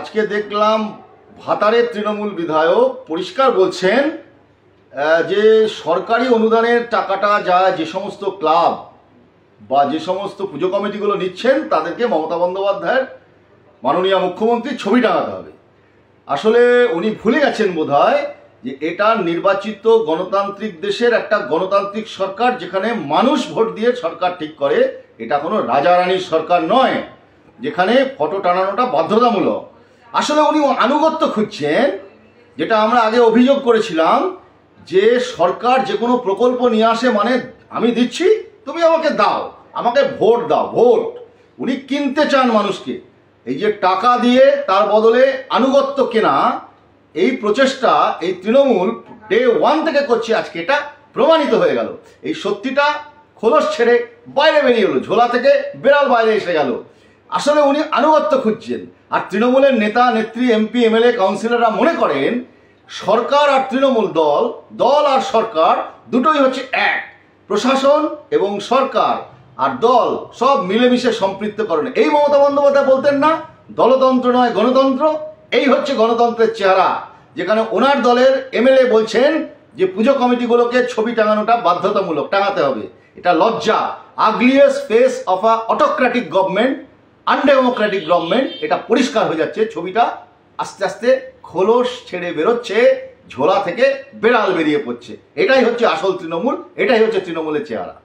আজকে দেখলাম ভাতারের তৃণমূল বিধায়ক পরিষ্কার বলছেন যে সরকারি অনুদানের টাকাটা যে সমস্ত ক্লাব বা যে সমস্ত পুজো কমিটিগুলো নিচ্ছেন তাদেরকে মমতা বন্দ্যোপাধ্যায়ের মাননীয় মুখ্যমন্ত্রীর ছবি টাঙাতে হবে। আসলে উনি ভুলে গেছেন বোধহয় যে এটা নির্বাচিত গণতান্ত্রিক দেশের একটা গণতান্ত্রিক সরকার, যেখানে মানুষ ভোট দিয়ে সরকার ঠিক করে। এটা কোনো রাজা রানীর সরকার নয় যেখানে ফটো টানানোটা বাধ্যতামূলক। আসলে উনি আনুগত্য খুঁজছেন, যেটা আমরা আগে অভিযোগ করেছিলাম যে সরকার যে কোনো প্রকল্প নিয়ে আসে মানে আমি দিচ্ছি, তুমি আমাকে দাও, আমাকে ভোট দাও, ভোট। উনি কিনতে চান মানুষকে, এই যে টাকা দিয়ে তার বদলে আনুগত্য কেনা, এই প্রচেষ্টা এই তৃণমূল ডে ওয়ান থেকে করছে। আজকে এটা প্রমাণিত হয়ে গেল। এই সত্যিটা খোলস ছেড়ে বাইরে বেরিয়ে এলো, ঝোলা থেকে বেড়াল বাইরে এসে গেল। আসলে উনি আনুগত্য খুঁজছেন। আর তৃণমূলের নেতা নেত্রী, এমপি, এমএলএ, কাউন্সিলররা মনে করেন সরকার আর তৃণমূল দল আর সরকার দুটোই হচ্ছে এক। প্রশাসন এবং সরকার আর দল সব মিলেমিশে সম্পৃক্তকরণ। এই মমতা বন্দ্যোপাধ্যায় বলতেন না দলতন্ত্র নয় গণতন্ত্র? এই হচ্ছে গণতন্ত্রের চেহারা, যেখানে ওনার দলের এমএলএ বলছেন যে পুজো কমিটিগুলোকে ছবি টাঙানোটা বাধ্যতামূলক, টাঙাতে হবে। এটা লজ্জা, ugliest face of a autocratic government, undemocratic government. এটা পরিষ্কার হয়ে যাচ্ছে, ছবিটা আস্তে আস্তে খোলস ছেড়ে বেরোচ্ছে, ঝোলা থেকে বেড়াল বেরিয়ে পড়ছে। এটাই হচ্ছে আসল তৃণমূল, এটাই হচ্ছে তৃণমূলের চেহারা।